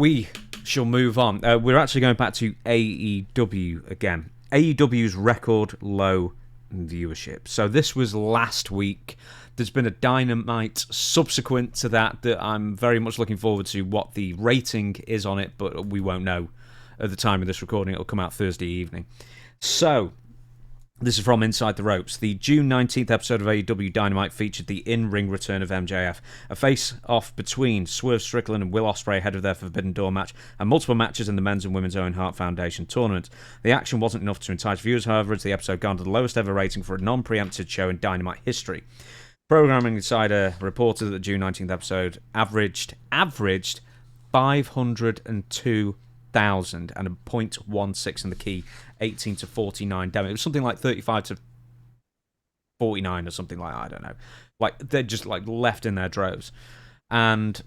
we shall move on. We're actually going back to AEW again. AEW's record low viewership. So this was last week. There's been a Dynamite subsequent to that I'm very much looking forward to what the rating is on it, but we won't know at the time of this recording. It'll come out Thursday evening. So, this is from Inside the Ropes. The June 19th episode of AEW Dynamite featured the in-ring return of MJF, a face-off between Swerve Strickland and Will Ospreay ahead of their Forbidden Door match, and multiple matches in the men's and women's Owen Hart Foundation tournament. The action wasn't enough to entice viewers, however, as the episode garnered the lowest ever rating for a non-preempted show in Dynamite history. Programming Insider reported that the June 19th episode averaged 502,000 and a .16 in the key, 18 to 49 demo. It was something like 35 to 49 or something like that, I don't know. Like, they're just like left in their droves. And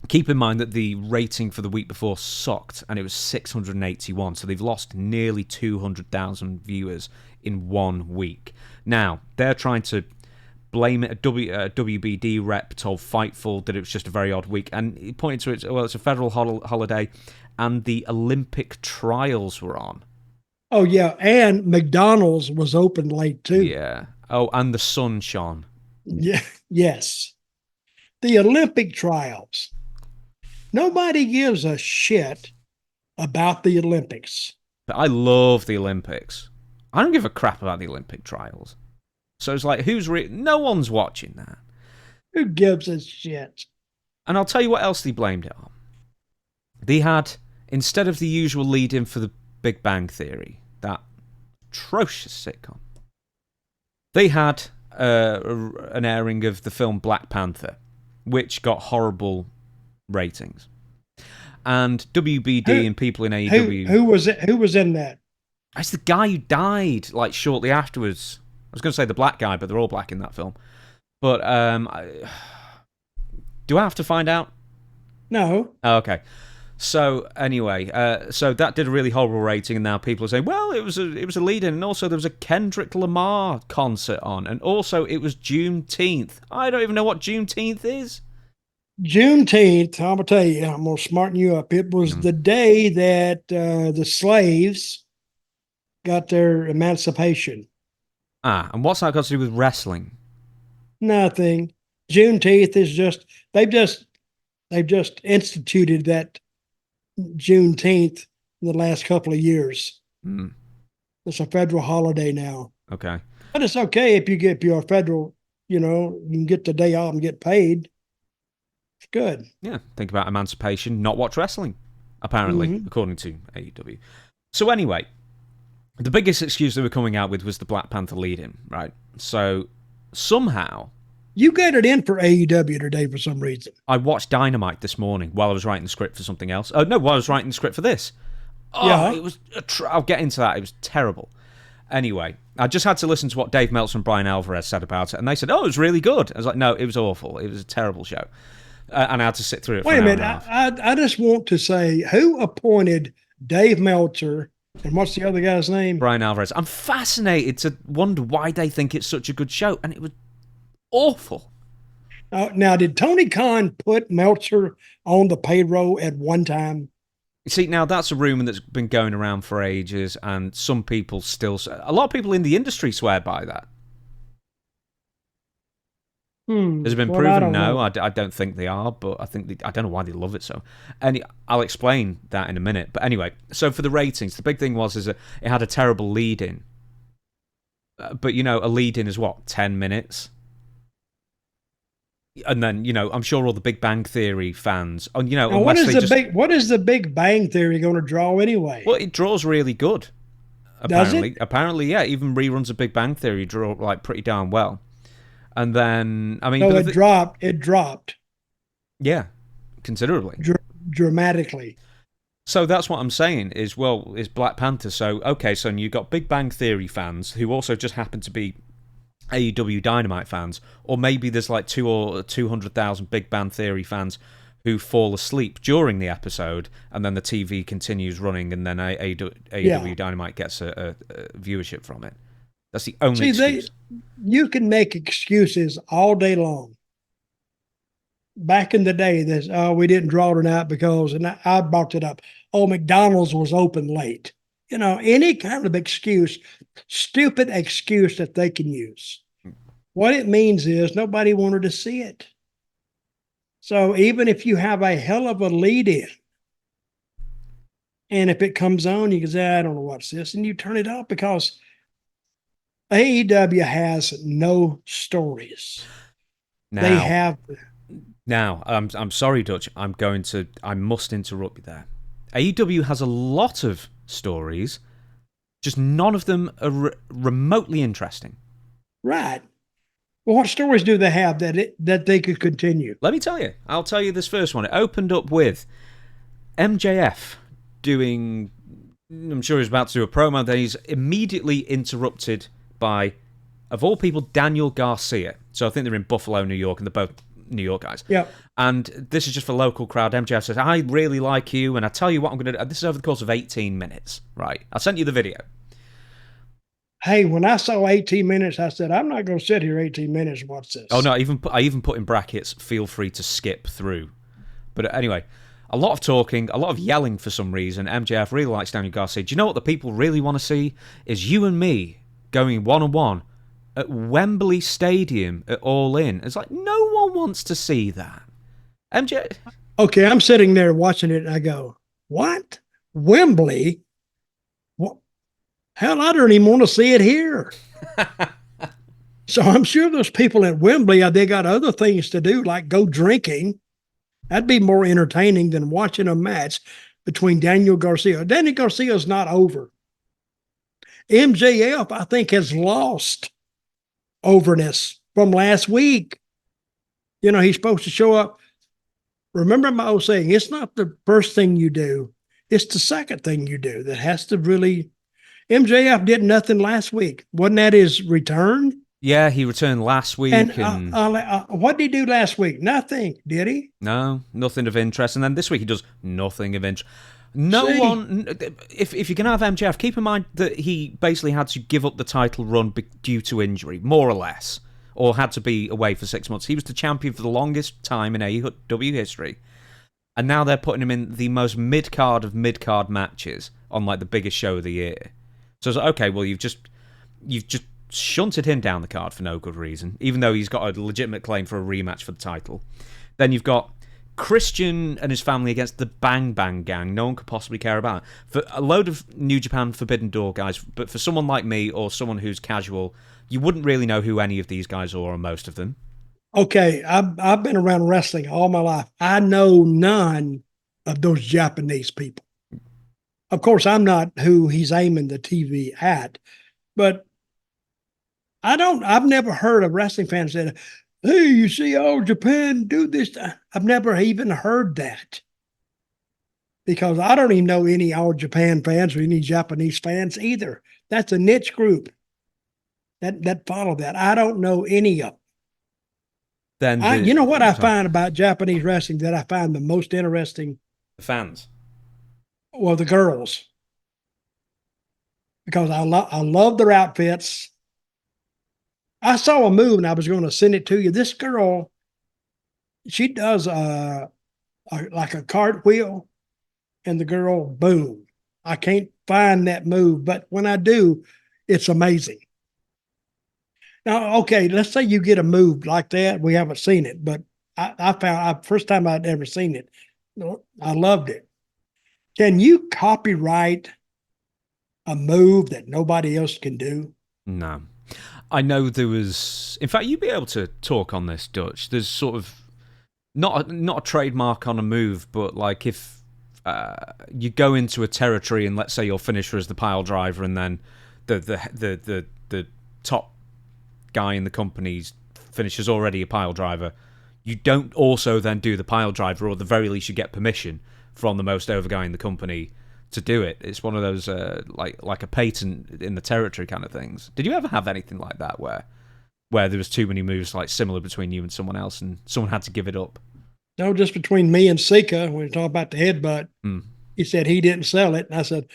keep in mind that the rating for the week before sucked, and it was 681, so they've lost nearly 200,000 viewers in 1 week. Now, they're trying to blame it. A WBD rep told Fightful that it was just a very odd week, and he pointed to it, well, it's a federal holiday, and the Olympic trials were on. Oh, yeah, and McDonald's was open late, too. Yeah. Oh, and the sun shone. Yeah. Yes. The Olympic trials. Nobody gives a shit about the Olympics. But I love the Olympics. I don't give a crap about the Olympic trials. So it's like, no one's watching that. Who gives a shit? And I'll tell you what else they blamed it on. They had, instead of the usual lead-in for the Big Bang Theory, that atrocious sitcom, they had an airing of the film Black Panther, which got horrible ratings. And WBD and people in AEW... Who was it? Who was in that? It's the guy who died, like, shortly afterwards. I was going to say the black guy, but they're all black in that film. But, do I have to find out? No. Oh, okay. So, anyway, so that did a really horrible rating, and now people are saying, well, it was a lead-in, and also there was a Kendrick Lamar concert on, and also it was Juneteenth. I don't even know what Juneteenth is. Juneteenth, I'm going to tell you, I'm going to smarten you up. It was the day that the slaves got their emancipation. Ah, and what's that got to do with wrestling? Nothing. Juneteenth is just they've just instituted that Juneteenth in the last couple of years. It's a federal holiday now. Okay. But it's okay if you're a federal, you can get the day off and get paid. It's good. Yeah, think about emancipation, not watch wrestling, apparently, according to AEW. So anyway, the biggest excuse they were coming out with was the Black Panther lead-in, right? So somehow... You got it in for AEW today for some reason. I watched Dynamite this morning while I was writing the script for something else. Oh, no, while I was writing the script for this. Oh, yeah. It was... I'll get into that. It was terrible. Anyway, I just had to listen to what Dave Meltzer and Brian Alvarez said about it, and they said, oh, it was really good. I was like, no, it was awful. It was a terrible show. And I had to sit through it for Wait an a hour minute. and a half. I just want to say, who appointed Dave Meltzer, and what's the other guy's name? Brian Alvarez. I'm fascinated to wonder why they think it's such a good show, and it was awful. Now, did Tony Khan put Meltzer on the payroll at one time? See, now that's a rumor that's been going around for ages, and some people still... A lot of people in the industry swear by that. Has it been proven? No, I don't think they are, but I think I don't know why they love it so. And I'll explain that in a minute. But anyway, so for the ratings, the big thing is that it had a terrible lead-in. But, a lead-in is what, 10 minutes? And then, I'm sure all the Big Bang Theory fans... And, now, what is the Big Bang Theory going to draw anyway? Well, it draws really good. Apparently. Does it? Apparently, yeah. Even reruns of Big Bang Theory draw, pretty darn well. And then, I mean... No, it dropped. Yeah, considerably. Dramatically. So that's what I'm saying is Black Panther. So, okay, so you've got Big Bang Theory fans who also just happen to be AEW Dynamite fans, or maybe there's like 200,000 Big Bang Theory fans who fall asleep during the episode, and then the TV continues running, and then AEW Dynamite gets a viewership from it. That's the only excuse. You can make excuses all day long. back in the day, this we didn't draw tonight because, and I brought it up. Oh, McDonald's was open late. Any kind of excuse, stupid excuse that they can use. What it means is nobody wanted to see it. So even if you have a hell of a lead in, and if it comes on, you can say, I don't know what's this, and you turn it off because AEW has no stories. They have. Now, I'm sorry, Dutch. I must interrupt you there. AEW has a lot of stories, just none of them are remotely interesting. Right. Well, what stories do they have that they could continue? Let me tell you. I'll tell you this first one. It opened up with MJF doing, I'm sure he's about to do a promo, then he's immediately interrupted by, of all people, Daniel Garcia. So I think they're in Buffalo, New York, and they're both New York guys. Yeah. And this is just for local crowd. MJF says, I really like you, and I tell you what I'm going to do. This is over the course of 18 minutes, right? I sent you the video. Hey, when I saw 18 minutes, I said, I'm not going to sit here 18 minutes and watch this. Oh, no, I even put in brackets, feel free to skip through. But anyway, a lot of talking, a lot of yelling for some reason. MJF really likes Daniel Garcia. Do you know what the people really want to see? Is you and me going one-on-one at Wembley Stadium at All In. It's like, no one wants to see that. MJ. Okay, I'm sitting there watching it and I go, what? Wembley? What? Hell, I don't even want to see it here. So I'm sure those people at Wembley, they got other things to do, like go drinking. That'd be more entertaining than watching a match between Daniel Garcia. Daniel Garcia is not over. MJF, I think, has lost overness from last week. He's supposed to show up. Remember my old saying, it's not the first thing you do, it's the second thing you do that has to really. MJF did nothing last week. Wasn't that his return? Yeah, he returned last week. And what did he do last week? Nothing, did he? No, nothing of interest. And then this week he does nothing of interest. One, if you're going to have MJF, keep in mind that he basically had to give up the title run due to injury, more or less, or had to be away for 6 months. He was the champion for the longest time in AEW history. And now they're putting him in the most mid-card of mid-card matches on like the biggest show of the year. So it's like, okay, well, you've just shunted him down the card for no good reason, even though he's got a legitimate claim for a rematch for the title. Then you've got Christian and his family against the Bang Bang Gang. No one could possibly care about it. For a load of New Japan Forbidden Door guys, but for someone like me or someone who's casual, you wouldn't really know who any of these guys are, or most of them. Okay, I've been around wrestling all my life. I know none of those Japanese people. Of course, I'm not who he's aiming the TV at, but I've never heard a wrestling fan say, hey, you see all Japan do this. I've never even heard that, because I don't even know any All Japan fans or any Japanese fans either. That's a niche group that follow that. I don't know any of them. You know what I find about Japanese wrestling that I find the most interesting? The fans. Well, the girls. Because I love their outfits. I saw a move and I was going to send it to you. This girl, she does like a cartwheel, and the girl, boom. I can't find that move, but when I do, it's amazing. Now, okay, let's say you get a move like that. We haven't seen it, but I found first time I'd ever seen it. I loved it. Can you copyright a move that nobody else can do? No. I know there was... In fact, you'd be able to talk on this, Dutch. There's sort of... Not a trademark on a move, but like if you go into a territory and let's say your finisher is the pile driver, and then the top guy in the company's finisher's already a pile driver, you don't also then do the pile driver, or at the very least you get permission from the most over guy in the company to do it. It's one of those like a patent in the territory kind of things. Did you ever have anything like that where there was too many moves like similar between you and someone else and someone had to give it up? No, just between me and Sika, when we talk about the headbutt. He said he didn't sell it, and I said,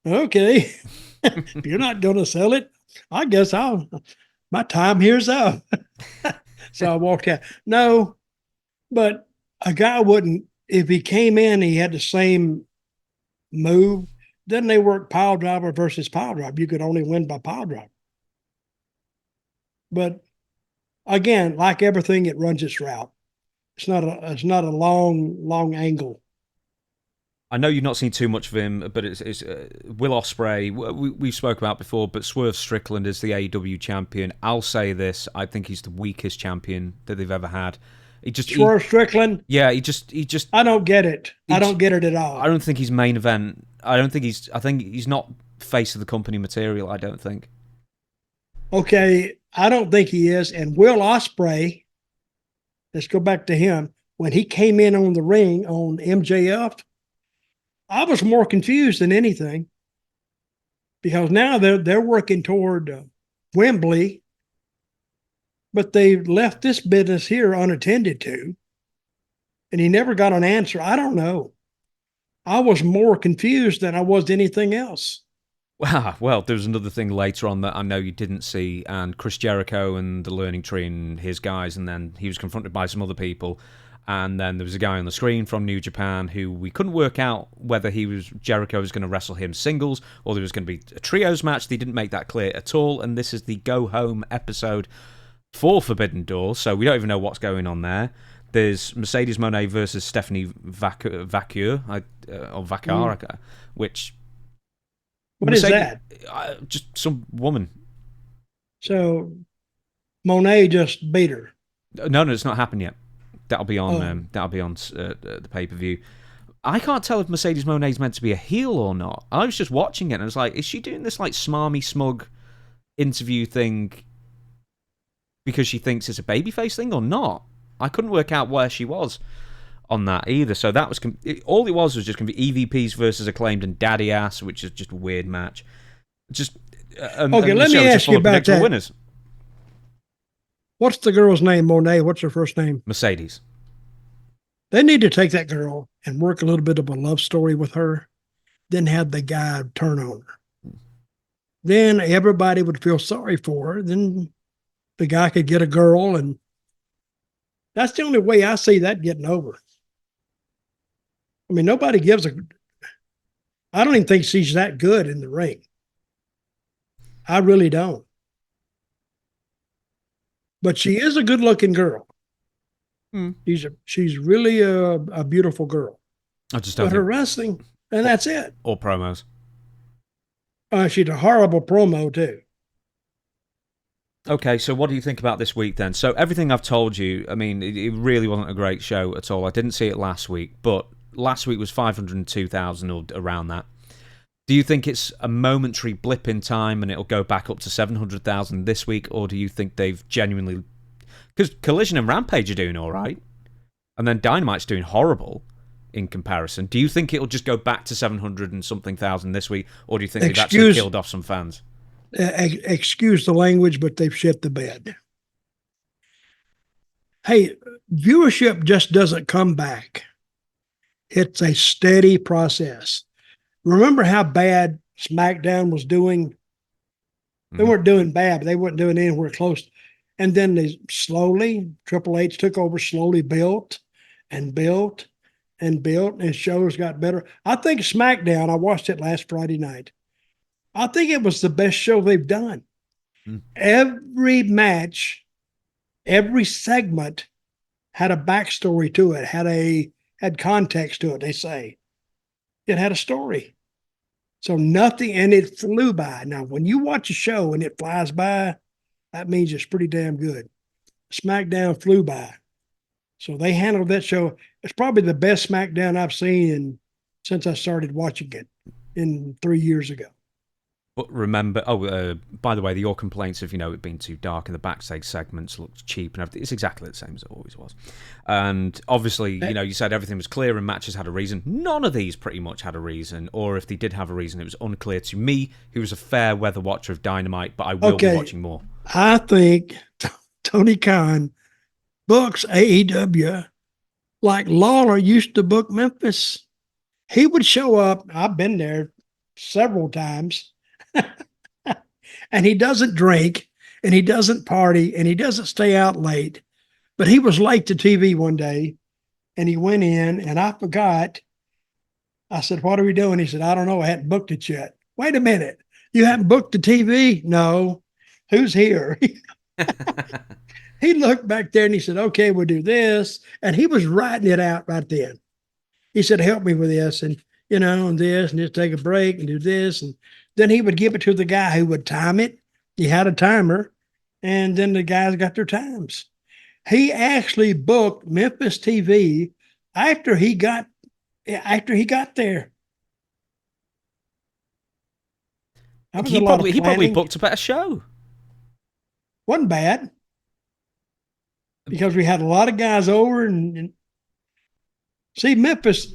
okay, if you're not going to sell it, I guess my time here's up. So I walked out. No, but A guy wouldn't, if he came in, he had the same move. Then they work pile driver versus pile driver. You could only win by pile driver. But again, like everything, it runs its route. It's not a long angle. I know you've not seen too much of him, but it's Will Ospreay. We spoke about before, but Swerve Strickland is the AEW champion. I'll say this: I think he's the weakest champion that they've ever had. Swerve Strickland. Yeah, he just. I don't get it. I don't get it at all. I don't think he's main event. I think he's not face of the company material. I don't think. Okay, I don't think he is. And Will Ospreay, let's go back to him. When he came in on the ring on MJF, I was more confused than anything, because now they're working toward Wembley, but they left this business here unattended to, and he never got an answer. I don't know. I was more confused than I was anything else. Well, there was another thing later on that I know you didn't see, and Chris Jericho and the Learning Tree and his guys, and then he was confronted by some other people, and then there was a guy on the screen from New Japan who we couldn't work out whether Jericho was going to wrestle him singles or there was going to be a trios match. They didn't make that clear at all, and this is the go-home episode for Forbidden Door, so we don't even know what's going on there. There's Mercedes Moné versus Stephanie Vaquer, which... What is that? Just some woman. So Monet just beat her. No, it's not happened yet. That'll be on the pay-per-view. I can't tell if Mercedes Moné is meant to be a heel or not. I was just watching it and I was like, is she doing this like smarmy, smug interview thing because she thinks it's a babyface thing or not? I couldn't work out where she was on that either. So that was all it was just going to be EVPs versus Acclaimed and Daddy Ass, which is just a weird match. Okay, let me ask you about that. Winners. What's the girl's name, Monet? What's her first name? Mercedes. They need to take that girl and work a little bit of a love story with her, then have the guy turn on her. Then everybody would feel sorry for her. Then the guy could get a girl, and that's the only way I see that getting over. I mean, nobody gives a... I don't even think she's that good in the ring. I really don't. But she is a good-looking girl. She's really a beautiful girl. I just don't. But her wrestling, and that's it. Or promos. She's a horrible promo too. Okay, so what do you think about this week then? So everything I've told you, I mean, it really wasn't a great show at all. I didn't see it last week, but last week was 502,000 or around that. Do you think it's a momentary blip in time and it'll go back up to 700,000 this week, or do you think they've genuinely... Because Collision and Rampage are doing all right, and then Dynamite's doing horrible in comparison. Do you think it'll just go back to 700 and something thousand this week, or do you think they've actually killed off some fans? Excuse the language, but they've shit the bed. Hey, viewership just doesn't come back. It's a steady process. Remember how bad SmackDown was doing? They weren't doing bad, but they weren't doing anywhere close. And then they slowly, Triple H took over, slowly built and built and built, and shows got better. I think SmackDown, I watched it last Friday night. I think it was the best show they've done. Every match, every segment had a backstory to it, had context to it, they say. It had a story. So nothing, and it flew by. Now, when you watch a show and it flies by, that means it's pretty damn good. SmackDown flew by. So they handled that show. It's probably the best SmackDown I've seen since I started watching it 3 years ago. But remember, by the way, your complaints of, it being too dark and the backstage segments looked cheap and everything, it's exactly the same as it always was. And obviously, you said everything was clear and matches had a reason. None of these pretty much had a reason, or if they did have a reason, it was unclear to me, who was a fair weather watcher of Dynamite, but I will be watching more. I think Tony Khan books AEW like Lawler used to book Memphis. He would show up. I've been there several times. And he doesn't drink, and he doesn't party, and he doesn't stay out late. But he was late to TV one day, and he went in, and I forgot. I said, "What are we doing?" He said, "I don't know. I hadn't booked it yet." Wait a minute. You haven't booked the TV? No. Who's here? He looked back there and he said, "Okay, we'll do this." And he was writing it out right then. He said, "Help me with this." And, and this, and just take a break and do this. And then he would give it to the guy who would time it. He had a timer. And then the guys got their times. He actually booked Memphis TV after he got there. He probably booked a better show. Wasn't bad. Because we had a lot of guys over and see Memphis,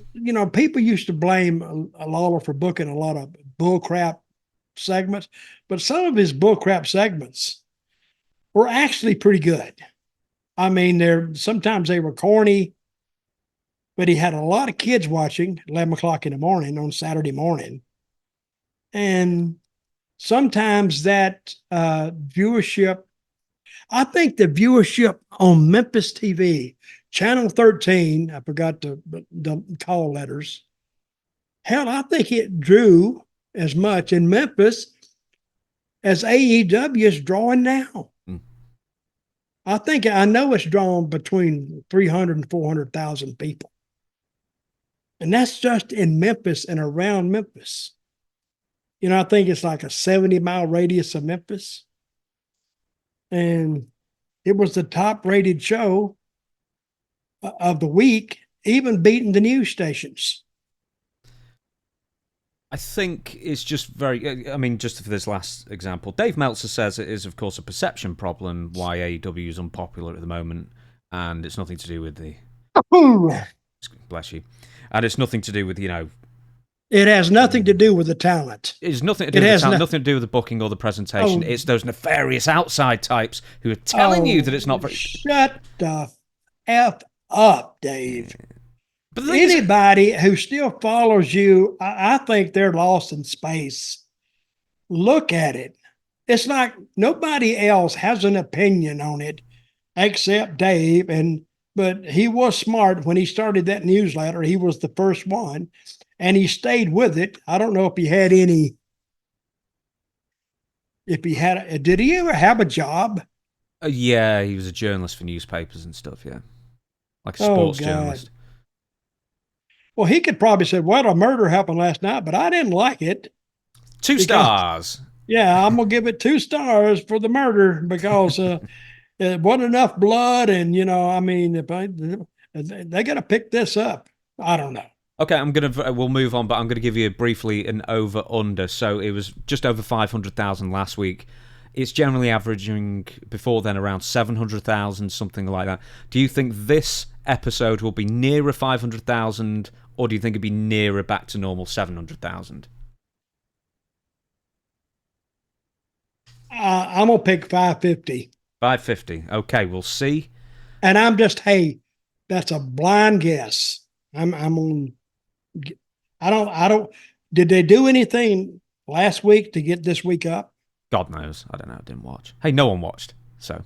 people used to blame Lawler for booking a lot of bullcrap segments, but some of his bullcrap segments were actually pretty good. I mean, sometimes they were corny, but he had a lot of kids watching 11 o'clock in the morning on Saturday morning. And sometimes that viewership, I think the viewership on Memphis TV, Channel 13, I forgot the call letters. Hell, I think it drew as much in Memphis as AEW is drawing now. I know it's drawn between 300 and 400,000 people. And that's just in Memphis and around Memphis. I think it's like a 70-mile radius of Memphis. And it was the top rated show of the week, even beating the news stations. I think it's just just for this last example, Dave Meltzer says it is, of course, a perception problem why AEW is unpopular at the moment, and it's nothing to do with the... Bless you. And it's nothing to do with, It has nothing to do with the talent. It's nothing to do with the talent, nothing to do with the booking or the presentation. It's those nefarious outside types who are telling you that it's not very... Shut the F up, Dave. But anybody who still follows you, I think they're lost in space. Look at it. It's like nobody else has an opinion on it except Dave. But he was smart when he started that newsletter. He was the first one, and he stayed with it. I don't know if he had any. Did he ever have a job? Yeah, he was a journalist for newspapers and stuff. Yeah, like a sports journalist. Well, he could probably say, "Well, a murder happened last night, but I didn't like it." 2 stars. Yeah, I'm gonna give it 2 stars for the murder because it wasn't enough blood, and if they got to pick this up. I don't know. Okay, we'll move on, but I'm gonna give you briefly an over under. So it was just over 500,000 last week. It's generally averaging before then around 700,000, something like that. Do you think this episode will be nearer 500,000, or do you think it'd be nearer back to normal 700,000? I'm gonna pick 550. 550. Okay, we'll see. And that's a blind guess. I don't. Did they do anything last week to get this week up? God knows. I don't know. I didn't watch. Hey, no one watched. So,